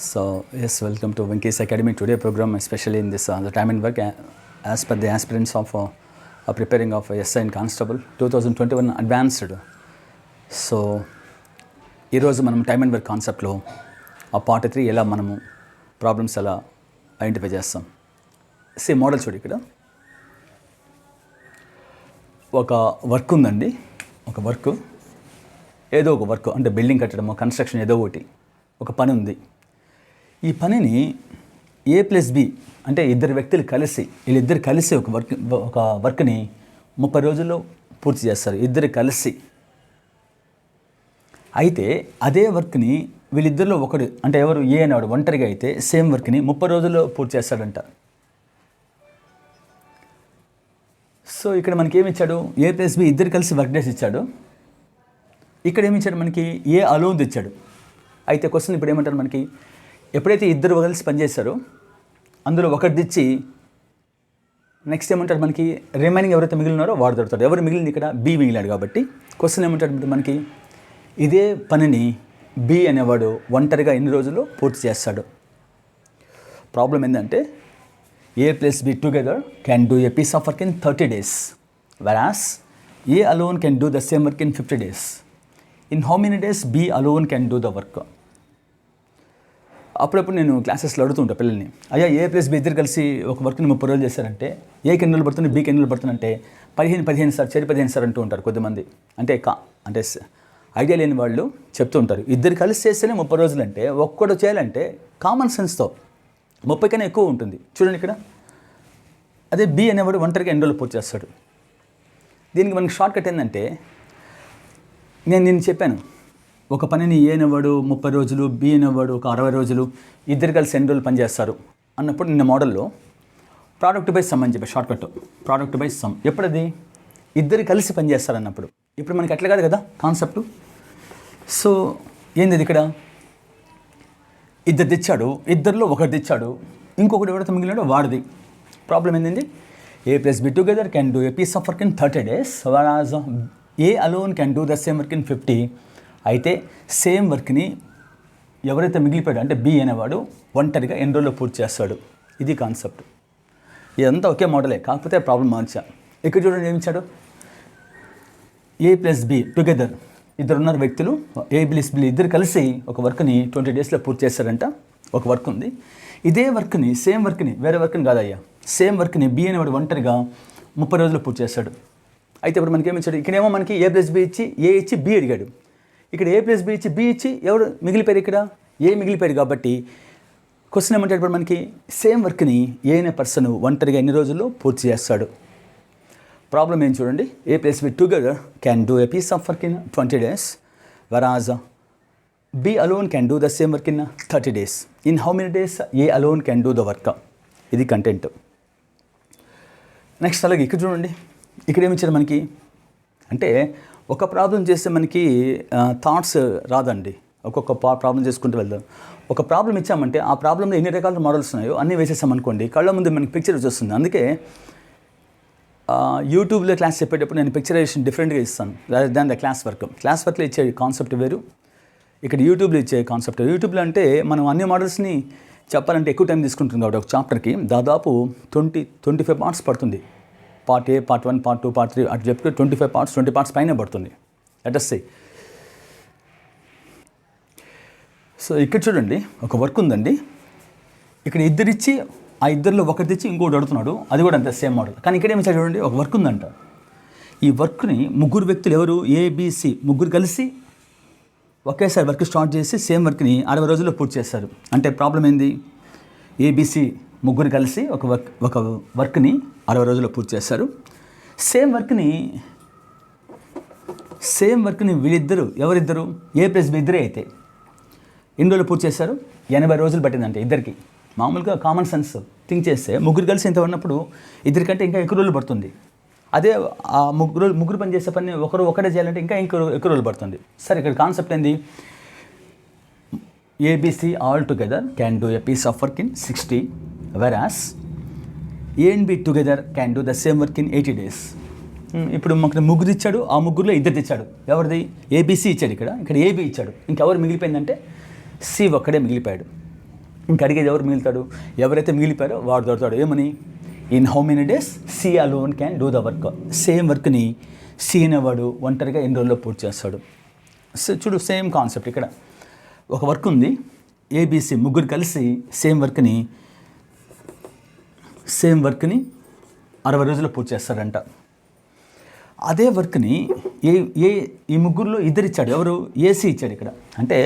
So yes, welcome to Venki's Academy today program, especially in this the time and work as per the aspirants of preparing of SI in Constable 2021 advanced. So ఈరోజు మనం time and work కాన్సెప్ట్లో ఆ part 3 ఎలా మనము problems ఎలా identify చేస్తాం. Model చూడు, ఇక్కడ ఒక వర్క్ ఉందండి. ఒక వర్క్ ఏదో ఒక వర్క్ అంటే బిల్డింగ్ కట్టడము, కన్స్ట్రక్షన్ ఏదో ఒకటి ఒక పని ఉంది. ఈ పనిని ఏ ప్లస్ బి అంటే ఇద్దరు వ్యక్తులు కలిసి వీళ్ళిద్దరు కలిసి ఒక వర్క్ని 30 రోజుల్లో పూర్తి చేస్తారు, ఇద్దరు కలిసి. అయితే అదే వర్క్ని వీళ్ళిద్దరిలో ఒకడు అంటే ఎవరు ఏ అనేవాడు ఒంటరిగా అయితే సేమ్ వర్క్ని 30 రోజుల్లో పూర్తి చేస్తాడంట. సో ఇక్కడ మనకి ఏమి ఇచ్చాడు? ఏ ప్లస్ బి ఇద్దరు కలిసి వర్క్ డేస్ ఇచ్చాడు. ఇక్కడ ఏమి ఇచ్చాడు? మనకి ఏ అలోన్ తెచ్చాడు. అయితే క్వశ్చన్ ఇప్పుడు ఏమంటారు, మనకి ఎప్పుడైతే ఇద్దరు కలిసి పనిచేస్తారో అందులో ఒకటి తెచ్చి నెక్స్ట్ ఏమంటారు, మనకి రిమైనింగ్ ఎవరైతే మిగిలినారో వాడు దొరుకుతాడు. ఎవరు మిగిలింది? ఇక్కడ బి మిగిలాడు. కాబట్టి క్వశ్చన్ ఏమంటాడు, మనకి ఇదే పనిని బి అనేవాడు ఒంటరిగా ఎన్ని రోజుల్లో పూర్తి చేస్తాడు. ప్రాబ్లం ఏంటంటే A plus B together can do a piece of work in 30 days, whereas A alone can do the same work in 50 days. In how many days B alone can do the work? అప్పుడప్పుడు నేను క్లాసెస్లో అడుగుతుంటా పిల్లల్ని, అయ్యా ఏ plus B ఇద్దరు కలిసి ఒక వర్క్ని 30 రోజులు చేశారంటే ఏకి ఎన్ని రోజులు పడుతుంది, బీకి ఎన్ని రోజులు పడుతుందంటే 15 సార్, 15 సార్ అంటూ ఉంటారు కొద్దిమంది. అంటే ఐడియా లేని వాళ్ళు చెప్తూ ఉంటారు, ఇద్దరు కలిసి చేస్తేనే 30 రోజులు అంటే ఒక్కడు చేయాలంటే కామన్ సెన్స్తో 30 కన్నా ఎక్కువ ఉంటుంది. చూడండి ఇక్కడ, అదే బి అనేవాడు ఒంటరిగా ఎన్ని రోజులు పూర్తి చేస్తాడు. దీనికి మనకి షార్ట్ కట్ ఏంటంటే, నేను చెప్పాను ఒక పనిని ఏ అనేవాడు 30 రోజులు, బి అనేవాడు ఒక 60 రోజులు, ఇద్దరు కలిసి ఎన్ని రోజులు పనిచేస్తారు అన్నప్పుడు నిన్న మోడల్లో ప్రోడక్ట్ బై సమ్ అని చెప్పి short cut. Product by sum ఎప్పుడది ఇద్దరు కలిసి పనిచేస్తారు అన్నప్పుడు. ఇప్పుడు మనకి అట్లా కాదు కదా కాన్సెప్ట్. సో ఏంది ఇక్కడ, ఇద్దరు తెచ్చాడు, ఇద్దరిలో ఒకటి తెచ్చాడు, ఇంకొకటి ఎవరైతే మిగిలినాడో వాడిది. ప్రాబ్లం ఏంటండి, A plus B together can do a piece of work in 30 days, whereas A alone can do the same work in 50. అయితే సేమ్ వర్క్ని ఎవరైతే మిగిలిపోయాడు అంటే బి అనేవాడు ఒంటరిగా ఎన్ని రోజుల్లో పూర్తి చేస్తాడు. ఇది కాన్సెప్ట్. ఇదంతా ఒకే మోడలే, కాకపోతే ప్రాబ్లం మార్చా. ఇక్కడ చూడండి ఏమి ఇచ్చాడు, ఏ ప్లస్ బి టుగెదర్ ఇద్దరున్నారు వ్యక్తులు, ఏ ప్లస్ బి ఇద్దరు కలిసి ఒక వర్క్ని 20 daysలో పూర్తి చేస్తారంట. ఒక వర్క్ ఉంది, ఇదే వర్క్ని సేమ్ వర్క్ని వేరే వర్క్ని కాదయ్యా, సేమ్ వర్క్ని బి అనేవాడు ఒంటరిగా 30 రోజుల్లో పూర్తి చేస్తాడు. అయితే ఇప్పుడు మనకి ఏమి ఇచ్చాడు, ఇక్కడేమో మనకి ఏ ప్లస్ బి ఇచ్చి ఏ ఇచ్చి బి అడిగాడు. ఇక్కడ ఏ ప్లస్ బి ఇచ్చి బి ఇచ్చి ఎవరు మిగిలిపోయారు? ఇక్కడ ఏ మిగిలిపోయాడు. కాబట్టి క్వశ్చన్ ఏమంటే ఇప్పుడు మనకి సేమ్ వర్క్ని ఏ అనే పర్సన్ ఒంటరిగా ఎన్ని రోజుల్లో పూర్తి చేస్తాడు. ప్రాబ్లం ఏం చూడండి, A plus B together can do a piece of work in 20 days, whereas B alone can do the same work in 30 days. In how many days A alone can do the work. ఇది content. Next అలాగే ఇక్కడ చూడండి, ఇక్కడ ఏమి ఇచ్చారు మనకి అంటే ఒక ప్రాబ్లం చేస్తే మనకి థాట్స్ రాదండి. ఒక్కొక్క ప్రాబ్లం చేసుకుంటూ వెళ్దాం. ఒక ప్రాబ్లం ఇచ్చామంటే ఆ ప్రాబ్లంలో ఎన్ని రకాల మోడల్స్ ఉన్నాయో అన్నీ వేసేసామనుకోండి, కళ్ళ ముందు మనకి పిక్చర్ వచ్చేస్తుంది. అందుకే యూట్యూబ్లో క్లాస్ చెప్పేటప్పుడు నేను పిక్చరైజేషన్ డిఫరెంట్గా ఇస్తాను than the class work. Class వర్క్లో ఇచ్చే కాన్సెప్ట్ వేరు, ఇక్కడ యూట్యూబ్లో ఇచ్చే కాన్సెప్ట్. యూట్యూబ్లో అంటే మనం అన్ని మోడల్స్ని చెప్పాలంటే ఎక్కువ టైం తీసుకుంటుంది కాబట్టి ఒక చాప్టర్కి దాదాపు 25 parts పడుతుంది. Part A, part 1, part 2, part 3 అటు చెప్పి 25 parts, 20 parts పైన పడుతుంది. Let us say. సో ఇక్కడ చూడండి, ఒక వర్క్ ఉందండి. ఇక్కడ ఇద్దరు ఇచ్చి ఆ ఇద్దరిలో ఒకటి తెచ్చి ఇంకోటి అడుగుతున్నాడు, అది కూడా అంతే సేమ్ మోడల్. కానీ ఇక్కడ ఏమి చూడండి, ఒక వర్క్ ఉందంట. ఈ వర్క్ని ముగ్గురు వ్యక్తులు ఎవరు ఏబిసి ముగ్గురు కలిసి ఒకేసారి వర్క్ స్టార్ట్ చేసి సేమ్ వర్క్ని 60 రోజుల్లో పూర్తి చేస్తారు. అంటే ప్రాబ్లం ఏంది, ఏబిసి ముగ్గురు కలిసి ఒక వర్క్ని 60 రోజుల్లో పూర్తి చేస్తారు. సేమ్ వర్క్ని వీళ్ళిద్దరు ఎవరిద్దరు ఏ ప్లస్ బి ఇద్దరే అయితే ఎన్ని రోజులు పూర్తి చేస్తారు? 80 రోజులు పట్టిందంటే ఇద్దరికి. మామూలుగా కామన్ సెన్స్ థింక్ చేస్తే ముగ్గురు కలిసి ఇంత ఉన్నప్పుడు ఇద్దరికంటే ఇంకా ఎక్కువ రోజులు పడుతుంది. అదే ఆ ముగ్గురు పని చేసే పని ఒకటే చేయాలంటే ఇంకా ఎక్కువ రోజులు పడుతుంది. సరే, ఇక్కడ కాన్సెప్ట్ ఏంది, A B C all together can do a piece of work in 60, whereas A and B together can do the same work in 80 days. ఇప్పుడు మాకు ముగ్గురు ఇచ్చాడు, ఆ ముగ్గురులో ఇద్దరు తెచ్చాడు. ఎవరిది? ఏబిసి ఇచ్చాడు, ఇక్కడ ఏబి ఇచ్చాడు. ఇంకెవరు మిగిలిపోయిందంటే సి ఒక్కడే మిగిలిపోయాడు. ఇంక అడిగేది ఎవరు మిగులుతాడు? ఎవరైతే మిగిలిపోయారో వాడు దొరుకుతాడు. ఏమని? In how many days C alone can do the work. Same వర్క్ని సి అనేవాడు ఒంటరిగా ఎన్ని రోజుల్లో పూర్తి చేస్తాడు. సో చూడు, సేమ్ కాన్సెప్ట్ ఇక్కడ. ఒక వర్క్ ఉంది, ఏబిసి ముగ్గురు కలిసి సేమ్ వర్క్ని 60 రోజుల్లో పూర్తి చేస్తారంట. అదే వర్క్ని ఈ ముగ్గురులో ఇద్దరు ఇచ్చాడు. ఎవరు? ఏసీ ఇచ్చాడు. ఇక్కడ అంటే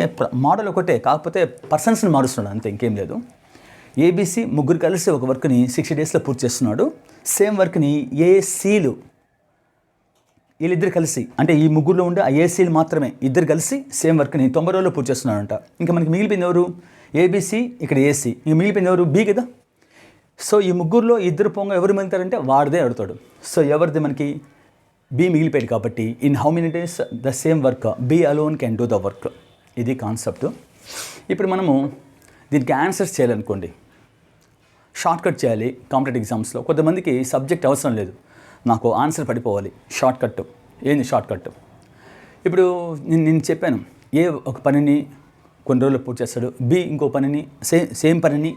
మోడల్ ఒకటే, కాకపోతే పర్సన్స్ని మారుస్తున్నాడు అంతే, ఇంకేం లేదు. ఏబీసీ ముగ్గురు కలిసి ఒక వర్క్ని 60 డేస్లో పూర్తి చేస్తున్నాడు. సేమ్ వర్క్ని ఏసీలు వీళ్ళిద్దరు కలిసి, అంటే ఈ ముగ్గురులో ఉండే ఆ ఏసీలు మాత్రమే ఇద్దరు కలిసి సేమ్ వర్క్ని 90 రోజుల్లో పూర్తి చేస్తున్నాడంట. ఇంకా మనకి మిగిలిపోయింది ఎవరు? ఏబీసీ, ఇక్కడ ఏసీ. ఇంక మిగిలిపోయింది ఎవరు? బి కదా. సో ఈ ముగ్గురులో ఇద్దరు పొంగ ఎవరు మిగులుతారంటే వాడిదే అడుగుతాడు. సో ఎవరిది? మనకి బి మిగిలిపోయాడు కాబట్టి in how many days the same work B alone can do the work. ఇది కాన్సెప్ట్. ఇప్పుడు మనము దీనికి ఆన్సర్స్ చేయాలనుకోండి, షార్ట్ కట్ చేయాలి. కాంపిటేటివ్ ఎగ్జామ్స్లో కొంతమందికి సబ్జెక్ట్ అవసరం లేదు, నాకు ఆన్సర్ పడిపోవాలి. షార్ట్ కట్ ఏంది? షార్ట్ కట్ ఇప్పుడు నేను చెప్పాను, ఏ ఒక పనిని కొన్ని రోజుల్లో పూర్తి చేస్తాడు, బి ఇంకో పనిని సేమ్ పనిని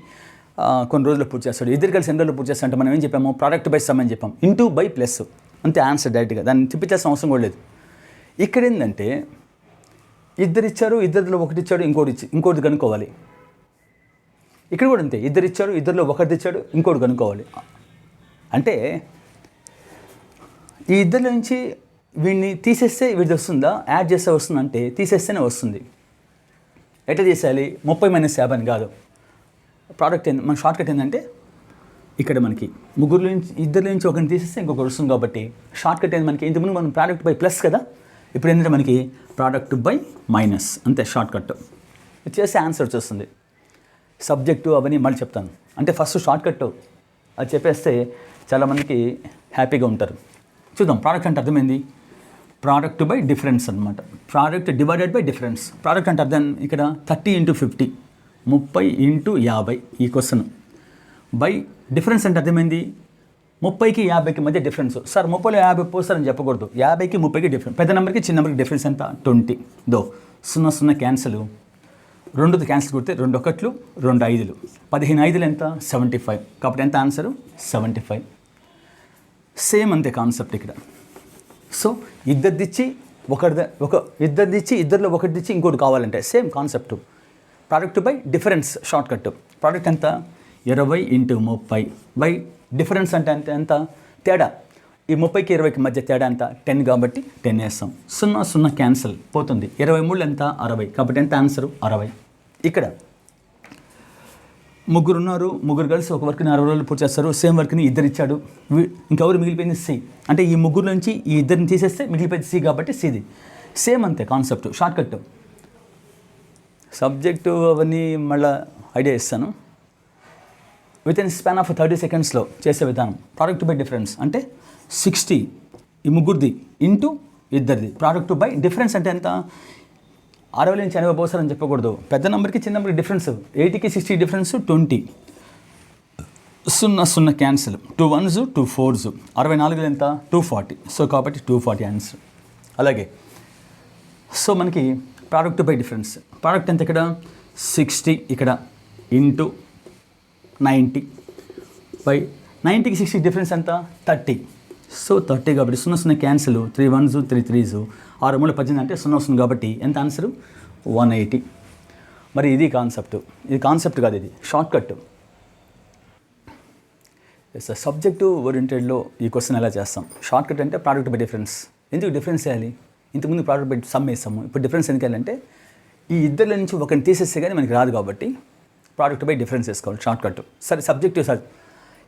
కొన్ని రోజుల్లో పూర్తి చేస్తాడు. ఇద్దరు కలిసి ఎన్ని రోజుల్లో పూర్తి చేస్తాడంటే మనం ఏం చెప్పాము? ప్రోడక్ట్ బై సమ్ అని చెప్పాం. ఇంటూ బై ప్లస్ అంతే ఆన్సర్ డైరెక్ట్గా, దాన్ని తిప్పించాల్సిన అవసరం కూడా లేదు. ఇక్కడ ఏంటంటే ఇద్దరు ఇచ్చారు, ఇద్దరిలో ఒకటి ఇచ్చాడు, ఇంకోటి కనుక్కోవాలి. ఇక్కడ కూడా అంతే, ఇద్దరు ఇచ్చారు, ఇద్దరిలో ఒకటి ఇచ్చాడు, ఇంకోటి కనుక్కోవాలి. అంటే ఈ ఇద్దరి నుంచి వీడిని తీసేస్తే వీడిది వస్తుందా, యాడ్ చేస్తే వస్తుందంటే తీసేస్తేనే వస్తుంది. ఎట్లా తీసేయాలి? 30 - 50 కాదు. ప్రోడక్ట్ మన షార్ట్ కట్ ఏంటంటే ఇక్కడ మనకి ఇద్దరి నుంచి ఒకరిని తీసేస్తే ఇంకొకటి వస్తుంది కాబట్టి షార్ట్ కట్ ఏంది మనకి? ఇంతకుముందు మనం ప్రోడక్ట్ బై ప్లస్ కదా, ఇప్పుడు ఏంటంటే మనకి ప్రోడక్ట్ బై మైనస్, అంతే షార్ట్ కట్. చేస్తే ఆన్సర్ వచ్చేస్తుంది. సబ్జెక్టు అవన్నీ మళ్ళీ చెప్తాను. అంటే ఫస్ట్ షార్ట్ కట్ అది చెప్పేస్తే చాలామందికి హ్యాపీగా ఉంటారు. చూద్దాం. ప్రోడక్ట్ అంటే అర్థమైంది, ప్రోడక్ట్ బై డిఫరెన్స్ అనమాట. Product divided by difference. Product అంటే అర్థం ఇక్కడ 30 × 50, 30 × 50 ఈ క్వశ్చన్. బై డిఫరెన్స్ అంటే అర్థమైంది, 30కి 50కి మధ్య డిఫరెన్స్. సార్ 30లో 50 పోస్తారని చెప్పకూడదు, 50కి 30కి డిఫరెన్స్. పెద్ద నెంబర్కి చిన్న నెంబర్కి డిఫరెన్స్ ఎంత? 20. 0 క్యాన్సిల్, 2 క్యాన్సిల్ కొడితే 2 1లు 2 5లు, 15 5లు ఎంత? 75. కాబట్టి ఎంత ఆన్సరు? 75. సేమ్ అంతే కాన్సెప్ట్ ఇక్కడ. సో ఇద్దరిదిచ్చి ఇద్దరిలో ఒకటి ఇచ్చి ఇంకోటి కావాలంటే same concept. Product by difference short cut. Product ఎంత? 20 × 30 బై డిఫరెన్స్ అంటే ఎంత? తేడా. ఈ 30కి 20కి మధ్య తేడా ఎంత? 10 కాబట్టి 10 వేస్తాం. 0 క్యాన్సిల్ పోతుంది. 23 ఎంత? 60. కాబట్టి ఎంత ఆన్సరు? 60. ఇక్కడ ముగ్గురు ఉన్నారు, ముగ్గురు కలిసి ఒక వర్క్ని 60 రోజులు పూర్తి చేస్తారు. సేమ్ వర్క్ని ఇద్దరు ఇచ్చాడు, ఇంకెవరు మిగిలిపోయింది? సి. అంటే ఈ ముగ్గురు నుంచి ఈ ఇద్దరిని తీసేస్తే మిగిలిపోయింది సి కాబట్టి సిది. సేమ్ అంతే కాన్సెప్ట్, షార్ట్ కట్. సబ్జెక్టు అవన్నీ మళ్ళీ ఐడియా ఇస్తాను. విత్ ఇన్ స్పాన్ ఆఫ్ 30 సెకండ్స్లో చేసే విధానం. ప్రోడక్ట్ బై డిఫరెన్స్ అంటే 60 ఈ ముగ్గురిది ఇంటూ ఇద్దరిది. ప్రోడక్ట్ బై డిఫరెన్స్ అంటే ఎంత? 60 నుంచి 80 పోస్తారని చెప్పకూడదు. పెద్ద నెంబర్కి చిన్న నెంబర్కి difference 80కి 60 difference 20. 0 cancel, 2 1s 2 4s, 64 ఎంత? 240. సో కాబట్టి 240 ఆన్సర్. అలాగే సో మనకి ప్రోడక్ట్ బై డిఫరెన్స్. ప్రోడక్ట్ ఎంత ఇక్కడ? 60 ఇక్కడ ఇంటూ 90 బై 90కి 60 డిఫరెన్స్ ఎంత? 30. సో 30 కాబట్టి 0 క్యాన్సిల్, 3 1s 3 3s, 6 3 18 అంటే 0 వస్తుంది కాబట్టి ఎంత ఆన్సరు? 180. మరి ఇది కాన్సెప్ట్. ఇది కాన్సెప్ట్ కాదు, ఇది షార్ట్ కట్. సబ్జెక్టు ఓరియంటెడ్లో ఈ క్వశ్చన్ ఎలా చేస్తాం? షార్ట్ కట్ అంటే ప్రోడక్ట్ బై డిఫరెన్స్. ఎందుకు డిఫరెన్స్ చేయాలి? ఇంతకుముందు ప్రోడక్ట్ బై సమ్ వేస్తాము, ఇప్పుడు డిఫరెన్స్ ఎందుకు వెళ్ళాలంటే ఈ ఇద్దరి నుంచి ఒకరిని తీసేస్తే కానీ మనకి రాదు కాబట్టి ప్రోడక్ట్ బై డిఫరెన్స్ వేసుకోవాలి షార్ట్ కట్. సరే సబ్జెక్టివ్ సార్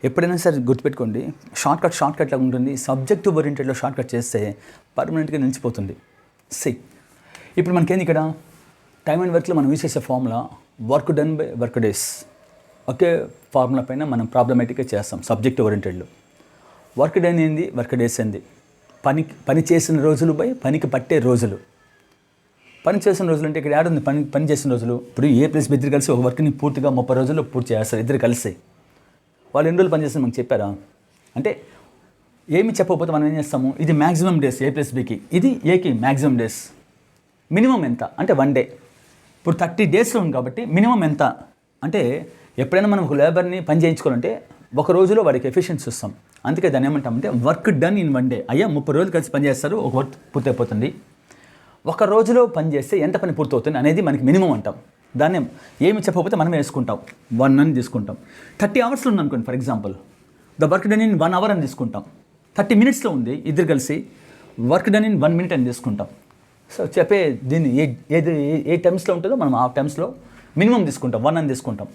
ఎప్పుడైనా సరే గుర్తుపెట్టుకోండి, షార్ట్ కట్లా ఉంటుంది. సబ్జెక్టివ్ ఓరియంటెడ్లో షార్ట్ కట్ చేస్తే పర్మనెంట్గా నిలిచిపోతుంది. ఇప్పుడు మనకేంది ఇక్కడ టైమ్ అండ్ వర్క్లో మనం యూజ్ చేసే formula work done by work days. Okay formula పైన మనం ప్రాబ్లమేటిక్గా చేస్తాం సబ్జెక్టివ్ ఓరియంటెడ్లో. వర్క్ డన్ ఏంది, వర్క్ డేస్ ఏంది? పని చేసిన రోజులు బై పనికి పట్టే రోజులు. పని చేసిన రోజులు అంటే ఇక్కడ యాడ్ ఉంది పని చేసిన రోజులు. ఇప్పుడు A+B ఇద్దరు కలిసి ఒక వర్క్ని పూర్తిగా 30 రోజుల్లో పూర్తి చేస్తారు ఇద్దరు కలిసి. వాళ్ళు ఎన్ని రోజులు పనిచేస్తారు మనకు చెప్పారా? అంటే ఏమి చెప్పకపోతే మనం ఏం చేస్తాము, ఇది మ్యాక్సిమం డేస్ A+Bకి, ఇది ఏకి మ్యాక్సిమం డేస్. మినిమం ఎంత అంటే 1 డే. ఇప్పుడు 30 డేస్లో ఉంది కాబట్టి మినిమం ఎంత అంటే ఎప్పుడైనా మనం ఒక లేబర్ని పని చేయించుకోవాలంటే ఒక రోజులో వాడికి ఎఫిషియన్సీ ఇస్తాం. అందుకే దాన్ని ఏమంటామంటే వర్క్ డన్ ఇన్ 1 డే. అయ్యా 30 రోజులు కలిసి పని చేస్తారు, ఒక వర్క్ పూర్తయిపోతుంది. ఒక రోజులో పని చేస్తే ఎంత పని పూర్తవుతుంది అనేది మనకి మినిమం అంటాం. దాన్ని ఏమి చెప్పకపోతే మనం వేసుకుంటాం, 1 అని తీసుకుంటాం. 30 అవర్స్లో ఉంది అనుకోండి, for example the work done in 1 hour అని తీసుకుంటాం. 30 మినిట్స్లో ఉంది, ఇద్దరు కలిసి వర్క్ డన్ ఇన్ 1 మినిట్ అని తీసుకుంటాం. సో చెప్పే దీన్ని ఏ టైమ్స్లో ఉంటుందో మనం ఆ టైమ్స్లో మినిమం తీసుకుంటాం, 1 అని తీసుకుంటాం.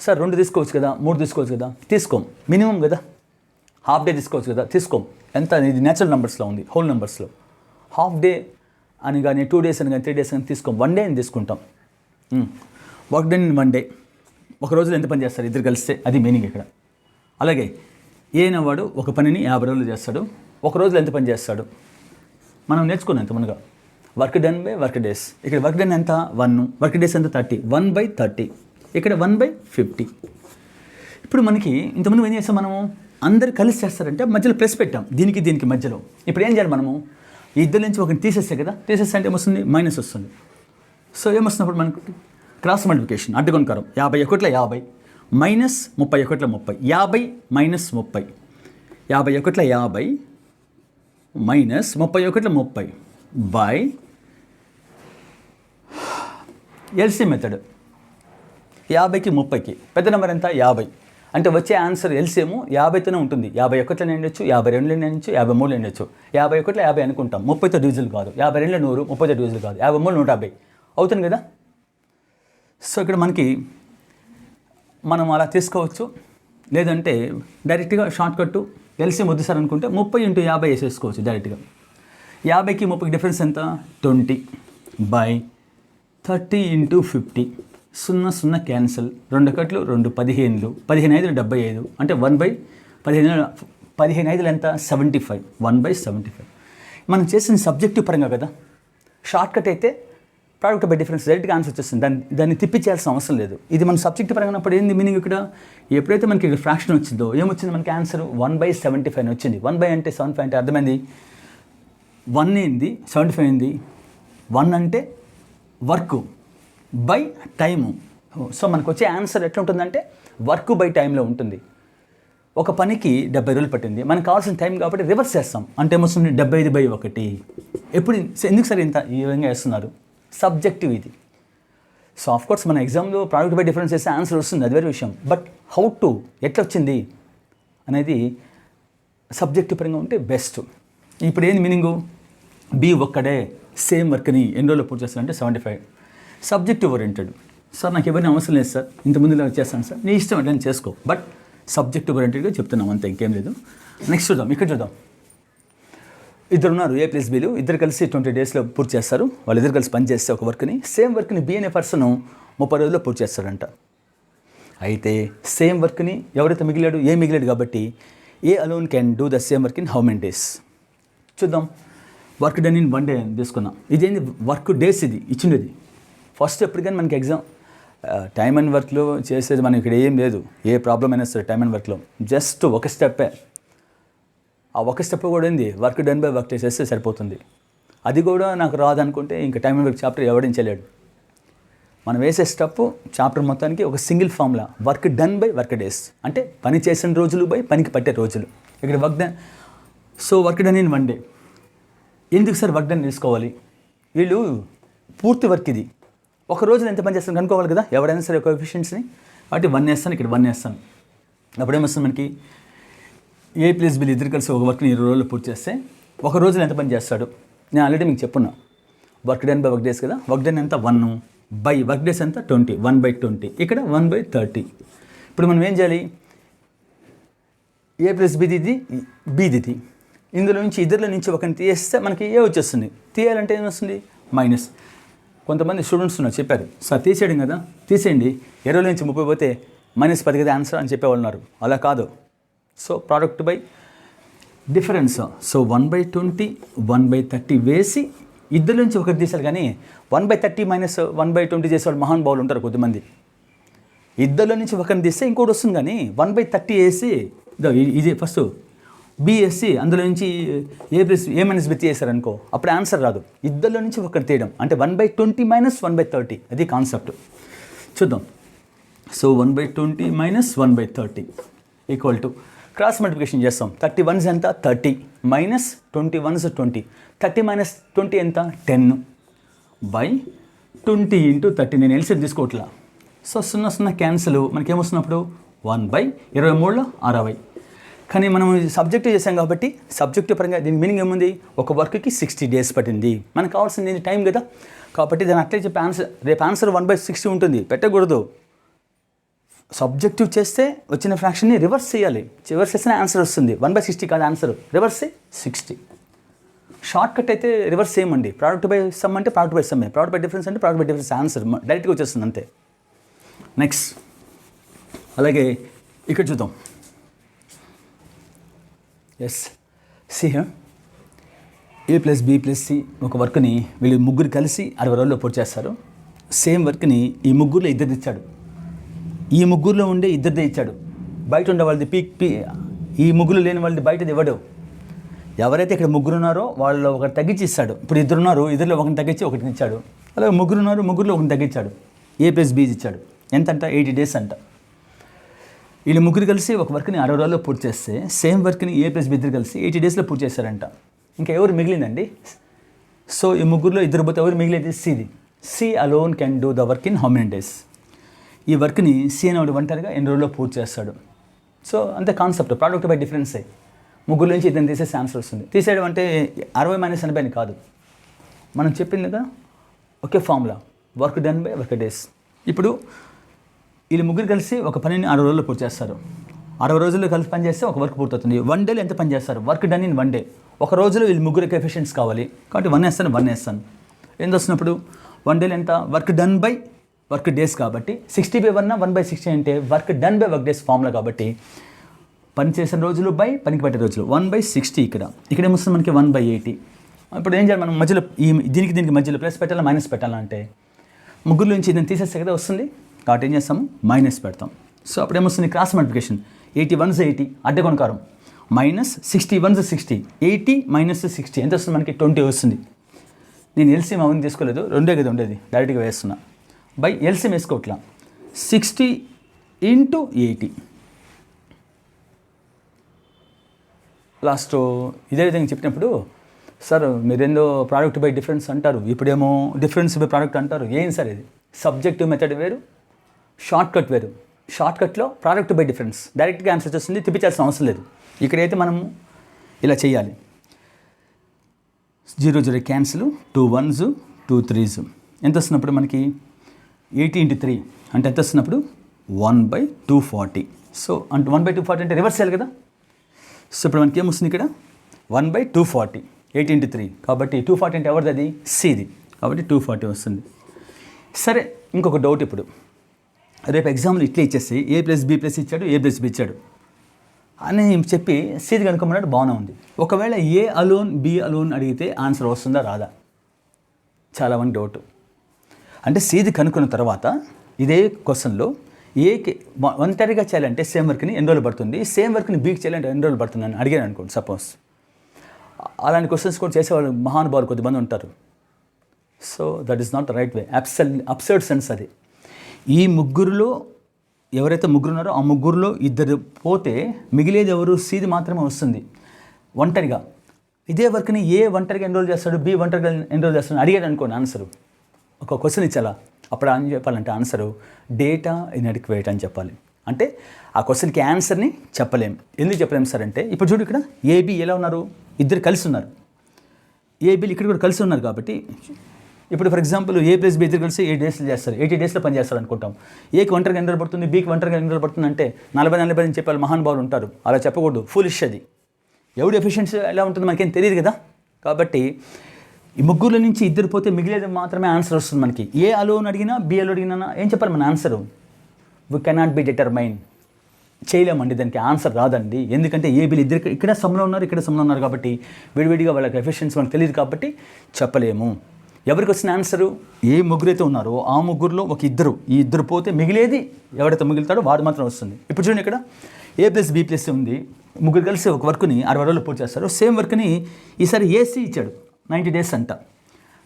సార్ 2 తీసుకోవచ్చు కదా, 3 తీసుకోవచ్చు కదా, తీసుకోం. మినిమం కదా, హాఫ్ డే తీసుకోవచ్చు కదా, తీసుకోం. ఎంత ఇది న్యాచురల్ నెంబర్స్లో ఉంది, హోల్ నెంబర్స్లో. హాఫ్ డే అని కానీ 2 డేస్ అని కానీ 3 డేస్ అని తీసుకోం, 1 డే అని తీసుకుంటాం. Work done in 1 day. ఒక రోజులో ఎంత పని చేస్తారు ఇద్దరు కలిస్తే, అది మీనింగ్ ఇక్కడ. అలాగే ఏనవాడు ఒక పనిని 50 రోజులు చేస్తాడు, ఒక రోజులో ఎంత పని చేస్తాడు మనం నేర్చుకున్నాం ఇంతముందుగా. Work done by work days. ఇక్కడ వర్క్ డన్ ఎంత 1, వర్క్ డేస్ ఎంత 30, 1/30. ఇక్కడ 1/50. ఇప్పుడు మనకి ఇంతకుముందు ఏం చేస్తాం మనము, అందరు కలిసి చేస్తారంటే మధ్యలో ప్లస్ పెట్టాం, దీనికి మధ్యలో. ఇప్పుడు ఏం చేయాలి మనము, ఇద్దరు నుంచి ఒకటి తీసేస్తే కదా, తీసేస్తే అంటే ఏమొస్తుంది, మైనస్ వస్తుంది. సో ఏమొస్తున్నప్పుడు మనకు క్రాస్ మల్టిప్లికేషన్, అడ్డగొనకారం. 51 50 minus 31 30. 50 minus 30, 51 50 minus 31 30 by LC method. 50కి 30కి పెద్ద నెంబర్ ఎంత 50. అంటే వచ్చే ఆన్సర్ ఎల్సీఎము 50తోనే ఉంటుంది. 51 ఎండొచ్చు, 52 ఎండొచ్చు, 53 ఎండొచ్చు. 51 50 అనుకుంటాం, 30తో డివిజువల్ కాదు. 52 100, 30తో డివిజువల్ కాదు. 53 150 అవుతుంది కదా. సో ఇక్కడ మనకి మనం అలా తీసుకోవచ్చు, లేదంటే డైరెక్ట్గా షార్ట్ కట్ ఎల్సీఎం వద్దు సార్ అనుకుంటే 30 × 50 వేసేసుకోవచ్చు డైరెక్ట్గా. 50కి 30కి డిఫరెన్స్ ఎంత 20 బై 30 × 50. 0 0 క్యాన్సిల్, 2 కట్లు 2 15, 15 5 75. అంటే 1/15 5 ఎంత 75, 1/75. మనం చేసిన సబ్జెక్టివ్ పరంగా కదా. షార్ట్ కట్ అయితే ప్రోడక్ట్ బై డిఫరెన్స్ డైరెక్ట్గా ఆన్సర్ వచ్చేస్తుంది, దాన్ని తిప్పించాల్సిన అవసరం లేదు. ఇది మన సబ్జెక్ట్ పరంగా ఉన్నప్పుడు ఏంది మీనింగ్ ఇక్కడ, ఎప్పుడైతే మనకి ఇక్కడ ఫ్రాక్షన్ వచ్చిందో ఏమొచ్చింది మనకి ఆన్సర్ 1/75 అని వచ్చింది. 1 అంటే 75 అంటే అర్థమైంది, 1 ఏంది 75 ఏంది, 1 అంటే వర్క్ బై టైము. సో మనకు వచ్చే ఆన్సర్ ఎట్లా ఉంటుందంటే వర్క్ బై టైంలో ఉంటుంది. ఒక పనికి 70 రోజులు పట్టింది, మనకు కావాల్సిన టైం కాబట్టి రివర్స్ చేస్తాం, అంటే ఏమొస్తుంది 75/1. ఎప్పుడు ఎందుకు సరే ఇంత ఈ విధంగా వేస్తున్నారు, సబ్జెక్టివ్ ఇది. సో ఆఫ్కోర్స్ మన ఎగ్జామ్లో ప్రోడక్ట్ బై డిఫరెన్స్ చేస్తే ఆన్సర్ వస్తుంది, అది వేరే విషయం. బట్ హౌ టు, ఎట్లా వచ్చింది అనేది సబ్జెక్టివ్ పరంగా ఉంటే బెస్ట్. ఇప్పుడు ఏంది మీనింగు, బి ఒక్కడే సేమ్ వర్క్ని ఎన్ని రోజులు పూర్తి చేస్తారంటే 75. సబ్జెక్టివ్ ఓరియంటెడ్, సార్ నాకు ఎవరిని అవసరం లేదు సార్, ఇంతకుముందు ఇలా చేస్తాను సార్, నీ ఇష్టం అట్లా చేసుకో, బట్ సబ్జెక్టివ్ ఓరియంటెడ్గా చెప్తున్నాం అంతే, ఇంకేం లేదు. నెక్స్ట్ చూద్దాం, ఇక్కడ చూద్దాం. ఇద్దరు ఉన్నారు A+Bలు, ఇద్దరు కలిసి 20 డేస్లో పూర్తి చేస్తారు. వాళ్ళిద్దరు కలిసి పని చేస్తే ఒక వర్క్ని, సేమ్ వర్క్ని బి అనే పర్సన్ 30 రోజుల్లో పూర్తి చేస్తాడంట. అయితే సేమ్ వర్క్ని ఎవరైతే మిగిలాడు, ఏ మిగిలాడు కాబట్టి A alone can do the same work in how many days. చూద్దాం. వర్క్ డన్ ఇన్ 1 డే అని తీసుకున్నాం. ఇదేంది వర్క్ డేస్, ఇది ఇచ్చిండేది ఫస్ట్. ఎప్పటికైనా మనకి ఎగ్జామ్ టైమ్ అండ్ వర్క్లో చేసేది మనం ఇక్కడ ఏం లేదు, ఏ ప్రాబ్లం అయినా సరే టైమ్ అండ్ వర్క్లో జస్ట్ ఒక స్టెప్పే. ఆ ఒక స్టెప్ కూడా ఏంది, వర్క్ డన్ బై వర్క్ చేసేస్తే సరిపోతుంది. అది కూడా నాకు రాదనుకుంటే ఇంకా టైమ్ అండ్ వర్క్ చాప్టర్ ఎవడేం చేయలేడు. మనం వేసే స్టెప్ చాప్టర్ మొత్తానికి ఒక single formula, work done by work days, అంటే పని చేసిన రోజులు బై పనికి పట్టే రోజులు. ఇక్కడ work done, so work done in 1 day. ఎందుకు సార్ వర్క్ డన్ తీసుకోవాలి, వీళ్ళు పూర్తి వర్క్ ఇది, ఒక రోజులో ఎంత పని చేస్తాను కనుక్కోవాలి కదా ఎవరైనా సరే కోఎఫిషియెంట్స్ని. కాబట్టి 1 వేస్తాను, ఇక్కడ 1 వేస్తాను. అప్పుడేమొస్తుంది మనకి, A+Bలు ఇద్దరు కలిసి ఒక వర్క్ని 20 రోజుల్లో పూర్తి చేస్తే ఒక రోజులో ఎంత పని చేస్తాడు. నేను ఆల్రెడీ మీకు చెప్పున్నా, work done by work days కదా. వర్క్ డన్ ఎంత 1 బై వర్క్ డేస్ ఎంత 20, 1/20. ఇక్కడ 1/30. ఇప్పుడు మనం ఏం చేయాలి, A+Bది Bది, ఇందులో నుంచి ఇద్దరిలో నుంచి ఒకరిని తీసేస్తే మనకి ఏ వచ్చేస్తుంది. తీయాలంటే ఏమొస్తుంది మైనస్. కొంతమంది స్టూడెంట్స్ ఉన్నారు చెప్పారు, సార్ తీసేయడం కదా, తీసేయండి 20 నుంచి 30 పోతే -10 కదా ఆన్సర్ అని చెప్పేవాళ్ళు ఉన్నారు. అలా కాదు. So product by difference, so 1/20 1/30 వేసి ఇద్దరు నుంచి ఒకటి తీసారు. కానీ 1/30 మైనస్ 1/20 చేసేవాళ్ళు మహాన్ బావులు ఉంటారు కొద్దిమంది. ఇద్దరిలో నుంచి ఒకరిని తీస్తే ఇంకోటి వస్తుంది, కానీ 1/30 వేసి ఇది ఫస్ట్ బిఎస్సి అందులో నుంచి A-B తీసారనుకో అప్పుడు ఆన్సర్ రాదు. ఇద్దరిలో నుంచి ఒకటి తీయడం అంటే 1/20 మైనస్ 1/30, అది కాన్సెప్ట్. చూద్దాం. So 1/20 minus 1/30 equal to cross multiplication చేస్తాం. 30 వన్స్ ఎంత 30 మైనస్ 20 వన్స్ 20, 30 మైనస్ 20 ఎంత 10 బై 20 ఇంటూ 30. నేను ఎల్సిఎం తీసుకోవట్లా. సో 0 0 క్యాన్సిల్, మనకి ఏమొస్తున్నప్పుడు 1/23 60. కానీ మనం సబ్జెక్టివ్ చేసాం కాబట్టి సబ్జెక్టివ్ పరంగా దీని మీనింగ్ ఏముంది, ఒక వర్క్కి 60 days పట్టింది. మనకు కావాల్సింది టైం కదా, కాబట్టి దాని అట్లే చెప్పి ఆన్సర్ రేపు ఆన్సర్ 1/60 ఉంటుంది, పెట్టకూడదు. సబ్జెక్టివ్ చేస్తే వచ్చిన ఫ్రాక్షన్ని రివర్స్ చేయాలి, రివర్స్ చేస్తే ఆన్సర్ వస్తుంది. 1/60 కాదు ఆన్సర్, రివర్స్ 60. షార్ట్ కట్ అయితే రివర్స్ చేయమండి. ప్రోడక్ట్ బై సమ్ అంటే product by some, product by difference అంటే ప్రోడక్ట్ బై డిఫరెన్స్, ఆన్సర్ డైరెక్ట్గా వచ్చేస్తుంది అంతే. నెక్స్ట్ అలాగే ఇక్కడ చూద్దాం. S see here A + B + C ఒక వర్క్ని వీళ్ళు ముగ్గురు కలిసి 60 రోజుల్లో పూర్తి చేస్తారు. సేమ్ వర్క్ని ఈ ముగ్గురులో ఇద్దరు ఇచ్చాడు, ఈ ముగ్గురులో ఉండే ఇద్దరిదే ఇచ్చాడు. బయట ఉండే వాళ్ళది ఈ ముగ్గురు లేని వాళ్ళది బయటది ఇవ్వడు. ఎవరైతే ఇక్కడ ముగ్గురు ఉన్నారో వాళ్ళు ఒకటి తగ్గించి ఇస్తాడు. ఇప్పుడు ఇద్దరు ఉన్నారు, ఇద్దరిలో ఒకరిని తగ్గించి ఒకటిని ఇచ్చాడు. అలాగే ముగ్గురు ఉన్నారు, ముగ్గురులో ఒకరిని తగ్గించాడు. A + B ఇచ్చాడు. ఎంత అంట 80 days అంట. వీళ్ళు ముగ్గురు కలిసి ఒక వర్క్ని 60 రోజుల్లో పూర్తి చేస్తే సేమ్ వర్క్ని A + B ఇద్దరు కలిసి 80 daysలో పూర్తి చేశారంట. ఇంకా ఎవరు మిగిలిందండి? సో ఈ ముగ్గురులో ఇద్దరు పోతే ఎవరు మిగిలేదు? సిది. C alone can do the work in how many days. ఈ వర్క్ని సి అనేవాడు ఒంటరిగా ఎన్ని రోజుల్లో పూర్తి చేస్తాడు. సో అంతే కాన్సెప్ట్, ప్రోడక్ట్ బై డిఫరెన్సే. ముగ్గురు నుంచి ఇద్దరిని తీసేసి ఆన్సర్ వస్తుంది. తీసేయడం అంటే 60 - 80 అని కాదు, మనం చెప్పిందిగా ఒకే formula, work done by work days. ఇప్పుడు వీళ్ళు ముగ్గురు కలిసి ఒక పనిని 60 రోజుల్లో పూర్తి చేస్తారు. 60 రోజుల్లో కలిసి పని చేస్తే ఒక వర్క్ పూర్తవుతుంది. 1 డేలో ఎంత పని చేస్తారు? Work done in 1 day. ఒక రోజులో వీళ్ళు ముగ్గురికి ఎఫిషియన్స్ కావాలి కాబట్టి 1 వేస్తాను. ఎంత వస్తున్నప్పుడు 1 డేలో ఎంత? Work done by work days కాబట్టి 60/1 1/60 అంటే work done by work days formula కాబట్టి పని చేసిన రోజులు బై పనికి పట్టే రోజులు 1/60. ఇక్కడ ఏమొస్తుంది మనకి 1/80. ఇప్పుడు ఏం చేయాలి మనం? మధ్యలో దీనికి మధ్యలో ప్లస్ పెట్టాలా మైనస్ పెట్టాలంటే ముగ్గురు నుంచి దీన్ని తీసేస్తే కదా వస్తుంది, కాబట్టి ఏం చేస్తాము మైనస్ పెడతాం. సో అప్పుడు ఏమొస్తుంది? Cross multiplication. 80 1s 80 అడ్డగుణకారం minus 60 1s 60, 80 - 60 ఎంత వస్తుంది మనకి? 20 వస్తుంది. నేను ఎల్సిఎం అవన్నీ తీసుకోలేదు, రెండే కదా ఉండేది, డైరెక్ట్గా వేస్తున్నా. By LCM వేసుకోవట్లా. 60 × 80. లాస్ట్ ఇదే విధంగా చెప్పినప్పుడు సార్ మీరేందో ప్రోడక్ట్ బై డిఫరెన్స్ అంటారు, ఇప్పుడేమో డిఫరెన్స్ బై ప్రోడక్ట్ అంటారు. ఏం సార్ ఇది? సబ్జెక్టివ్ మెథడ్ వేరు, షార్ట్ కట్ వేరు. షార్ట్ కట్లో ప్రోడక్ట్ బై డిఫరెన్స్ డైరెక్ట్గా ఆన్సర్ వస్తుంది, తిప్పించాల్సిన అవసరం లేదు. ఇక్కడైతే మనము ఇలా చేయాలి. 0 0 క్యాన్సిల్, 2 1s 2 3s ఎంత వస్తున్నప్పుడు మనకి 80 × 3 అంటే ఎంత వస్తున్నప్పుడు 1/240. సో అంటే 1/240 అంటే రివర్స్ చేయాలి కదా. సో ఇప్పుడు మనకి ఏమొస్తుంది ఇక్కడ 1/240, 80 × 3 కాబట్టి 240 అంటే ఎవరిది? అది సిది, కాబట్టి 240 వస్తుంది. సరే ఇంకొక డౌట్. ఇప్పుడు రేపు ఎగ్జామ్లో ఇట్లా ఇచ్చేసి A + B + ఇచ్చాడు, A + B ఇచ్చాడు అని చెప్పి సిది కనుక్కోమన్నాడు, బాగానే ఉంది. ఒకవేళ A అలోన్ B అలోన్ అడిగితే ఆన్సర్ వస్తుందా రాదా? చాలా మంది డౌట్. అంటే సిది కనుక్కున్న తర్వాత ఇదే క్వశ్చన్లో ఏకి ఒంటరిగా చేయాలంటే సేమ్ వర్క్ని ఎన్ని రోజులు పడుతుంది, సేమ్ వర్క్ని బీకి చేయాలంటే ఎన్ని రోజులు పడుతుంది అని అడిగాను అనుకోండి సపోజ్. అలాంటి క్వశ్చన్స్ కూడా చేసేవాళ్ళు మహానుభావులు కొద్దిమంది ఉంటారు. So that is not the right way, absurd sense అది. ఈ ముగ్గురులో ఎవరైతే ముగ్గురు ఉన్నారో ఆ ముగ్గురులో ఇద్దరు పోతే మిగిలేది ఎవరు? సిది మాత్రమే వస్తుంది ఒంటరిగా. ఇదే వర్క్ని ఏ ఒంటరిగా ఎన్రోల్ చేస్తాడు, బి ఒంటరిగా ఎన్రోల్ చేస్తాడు అడిగాడు అనుకోండి ఆన్సరు. ఒక క్వశ్చన్ ఇచ్చాలా, అప్పుడు అని చెప్పాలంటే ఆన్సరు డేటా ఇన్అడిక్వేట్ అని చెప్పాలి. అంటే ఆ క్వశ్చన్కి ఆన్సర్ని చెప్పలేం. ఎందుకు చెప్పలేం సార్ అంటే ఇప్పుడు చూడు, ఇక్కడ ఏబి ఎలా ఉన్నారు? ఇద్దరు కలిసి ఉన్నారు. ఏబీలు ఇక్కడ కూడా కలిసి ఉన్నారు కాబట్టి ఇప్పుడు ఫర్ ఎగ్జాంపుల్ A + B ఇద్దరు కలిసి 8 days చేస్తారు, 80 daysలో పని చేస్తారు అనుకుంటాం. ఏకి ఒంటరిగా ఎన్ని రోజులు పడుతుంది, బీకి ఒంటరిగా ఎన్ని రోజులు పడుతుంది అంటే 40 అని చెప్పాలి మహానుభావులు ఉంటారు. అలా చెప్పకూడదు, ఫూలిష్ అది. ఎవడు ఎఫిషియన్సీ ఎలా ఉంటుందో మనకేం తెలియదు కదా. కాబట్టి ఈ ముగ్గురుల నుంచి ఇద్దరు పోతే మిగిలేదు మాత్రమే ఆన్సర్ వస్తుంది మనకి. ఏ అలోన్ అడిగినా బి అలో అడిగినా ఏం చెప్పాలి మన answer? We cannot be determine, చేయలేమండి, దానికి ఆన్సర్ రాదండి. ఎందుకంటే ఏబీలు ఇద్దరు ఇక్కడ సమ్లో ఉన్నారు, ఇక్కడ సమ్లో ఉన్నారు కాబట్టి విడివిడిగా వాళ్ళకి ఎఫిషియన్సీ మనకు తెలియదు కాబట్టి చెప్పలేము. ఎవరికి వచ్చిన ఆన్సరు? ఏ ముగ్గురు అయితే ఉన్నారో ఆ ముగ్గురులో ఒక ఇద్దరు, ఈ ఇద్దరు పోతే మిగిలేది ఎవరైతే మిగులుతాడో వాడు మాత్రం వస్తుంది. ఇప్పుడు చూడండి, ఇక్కడ A + B + ఉంది, ముగ్గురు కలిసి ఒక వర్క్ని 60 రోజులు పూర్తి చేస్తారు. సేమ్ వర్క్ని ఈసారి ఏసీ ఇచ్చాడు, 90 days అంట.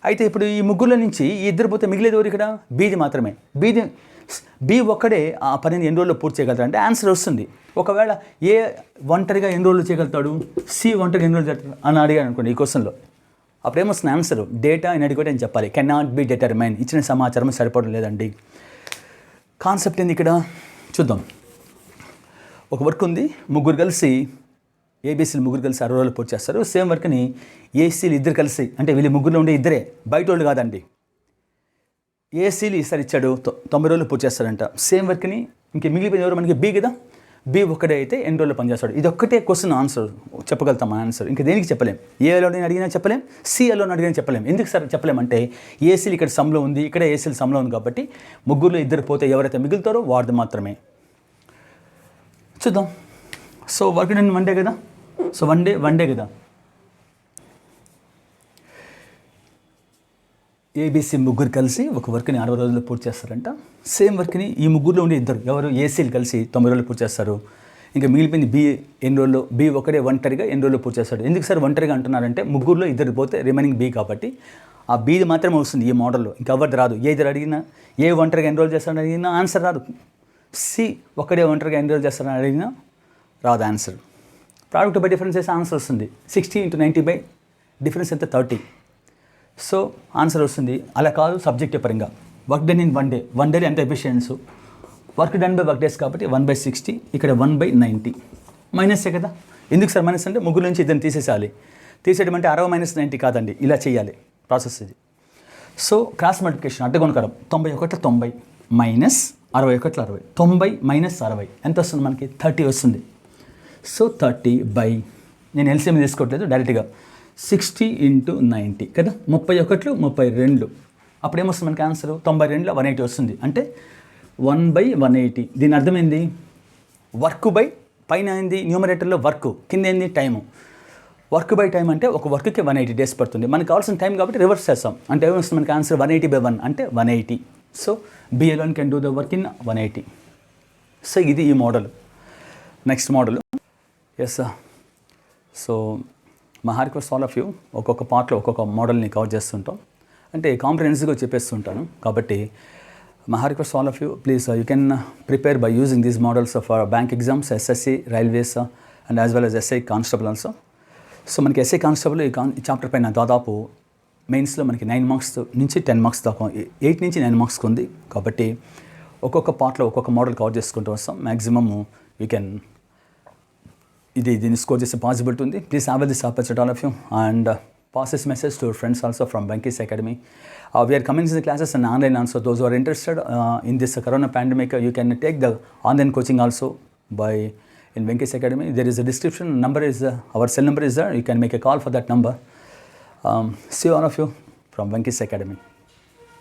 అయితే ఇప్పుడు ఈ ముగ్గురుల నుంచి ఈ ఇద్దరు పోతే మిగిలేది ఎవరు? ఇక్కడ బీది మాత్రమే. బీది బి ఒక్కడే ఆ పనిని ఎన్ని రోజుల్లో పూర్తి చేయగలుగుతాడు అంటే ఆన్సర్ వస్తుంది. ఒకవేళ ఏ ఒంటరిగా ఎన్ని రోజులు చేయగలుగుతాడు, సి ఒంటరిగా ఎన్ని రోజులు అని అడిగాడు అనుకోండి ఈ క్వశ్చన్లో, అప్పుడేమొస్తుంది ఆన్సర్ డేటా ఇన్అడిక్వేట్ అని చెప్పాలి. కెన్ నాట్ బి డిటర్మైన్, ఇచ్చిన సమాచారం సరిపోవడం లేదండి. కాన్సెప్ట్ ఏంది ఇక్కడ చూద్దాం. ఒక వర్క్ ఉంది, ముగ్గురు కలిసి ఏబీసీలు ముగ్గురు కలిసి 60 రోజులు పూర్తి చేస్తారు. సేమ్ వర్క్ని ఏసీలు ఇద్దరు కలిసి, అంటే వీళ్ళు ముగ్గురులో ఉండే ఇద్దరే, బయట వాళ్ళు కాదండి. ఏసీలు ఈసారి ఇచ్చాడు 90 రోజులు పూర్తి చేస్తాడంట. సేమ్ వర్క్ని ఇంక మిగిలిపోయిన ఎవరు మనకి బి కదా, బి ఒక్కడే అయితే ఎన్ని రోజులు పనిచేస్తాడు. ఇది ఒక్కటే క్వశ్చన్ ఆన్సర్ చెప్పగలుగుతాం ఆన్సర్, ఇంకా దేనికి చెప్పలేం. ఏలోని అడిగినా చెప్పలేం, సిఎల్లోని అడిగినా చెప్పలేం. ఎందుకు సార్ చెప్పలేమంటే ఏసీలు ఇక్కడ సమ్లో ఉంది, ఇక్కడ ఏసీలు సమ్లో ఉంది కాబట్టి ముగ్గురులో ఇద్దరు పోతే ఎవరైతే మిగులుతారో వాడిది మాత్రమే. చూద్దాం. So work done one day కదా, సో వన్ డే కదా. ఏబీసీ ముగ్గురు కలిసి ఒక వర్క్ని 60 రోజుల్లో పూర్తి చేస్తారంట. సేమ్ వర్క్ని ఈ ముగ్గురులో ఉండే ఇద్దరు ఎవరు ఏసీలు కలిసి 90 రోజులు పూర్తి చేస్తారు. ఇంకా మిగిలిపోయింది బి ఎన్ని రోజుల్లో, బి ఒకటే ఒంటరిగా ఎన్ని రోజుల్లో పూర్తి చేస్తాడు. ఎందుకు సార్ ఒంటరిగా అంటున్నారంటే ముగ్గురులో ఇద్దరు పోతే రిమైనింగ్ బి కాబట్టి ఆ బీది మాత్రమే వస్తుంది ఈ మోడల్లో, ఇంకా ఎవరిది రాదు. ఏది అడిగినా ఏ ఒంటరిగా ఎన్ని రోజులు చేస్తాడని అడిగినా ఆన్సర్ రాదు. సి ఒకడే ఒంటరిగా ఎన్ని రోజులు చేస్తాడని అడిగినా రాదు ఆన్సర్. ప్రోడక్ట్ బై డిఫరెన్స్ చేస్తే ఆన్సర్ వస్తుంది. 60 × 90 బై డిఫరెన్స్ ఎంత 30. సో ఆన్సర్ వస్తుంది. అలా కాదు సబ్జెక్ట్ పరంగా వర్క్ డన్ ఇన్ వన్ డేలో ఎంత efficiency, work done by work days కాబట్టి 1/60, ఇక్కడ 1/90 మైనసే కదా. ఎందుకు సార్ మైనస్ అంటే ముగ్గురు నుంచి ఇద్దరిని తీసేసేయాలి. తీసేయడం అంటే 60 - 90 కాదండి, ఇలా చేయాలి ప్రాసెస్ ఇది. సో క్రాస్ మల్టిప్లికేషన్ అడ్డగొనకరం 91 90 మైనస్ 61 60, 90 - 60 ఎంత వస్తుంది మనకి 30 వస్తుంది. సో 30 నేను ఎల్సిఎం తీసుకోవట్లేదు డైరెక్ట్గా 60 × 90 కదా, 31 32. అప్పుడు ఏమొస్తుంది మనకి ఆన్సర్ 92లో 180 వస్తుంది. అంటే 1/180. దీని అర్థమైంది వర్క్ బై పైన అయింది న్యూమరేటర్లో వర్క్, కింద ఏంది టైము. వర్క్ బై టైం అంటే ఒక వర్క్కి 180 డేస్ పడుతుంది. మనకు కావాల్సిన టైం కాబట్టి రివర్స్ చేస్తాం. అంటే ఏమొస్తుంది మనకి ఆన్సర్ 180/1 అంటే 180. So B alone can do the work in 180. So ఇది ఈ model. Next model yes. So మా రిక్వెస్ట్ ఆల్ ఆఫ్ యూ ఒక్కొక్క పార్ట్లో ఒక్కొక్క మోడల్ని కవర్ చేస్తుంటాం, అంటే కాంప్రహెన్సివ్గా చెప్పేస్తుంటాను కాబట్టి మా request all of you please you can prepare by using these models of bank exams, SSC, railways and as well as SI constable also. So మనకి ఎస్ఐ కానిస్టేబుల్ ఈ చాప్టర్ పైన దాదాపు మెయిన్స్లో మనకి 9 మార్క్స్ నుంచి 10 మార్క్స్ దాకా, 8 నుంచి 9 మార్క్స్కి ఉంది కాబట్టి ఒక్కొక్క పార్ట్లో ఒక్కొక్క మోడల్ కవర్ చేసుకుంటూ వస్తాం. మ్యాక్సిమమ్ యూ కెన్ దీన్ని స్కోర్ చేసే పాసిబిలిటీ ఉంది. Please have this opportunity all of you and pass this message to your friends also from Venkis Academy. We are commencing the classes in online also. Those who are interested in this corona pandemic, you can take the online coaching also by in Venkis Academy. There is a description number is our cell number is there. You can make a call for that number. See all of you from Venkis Academy.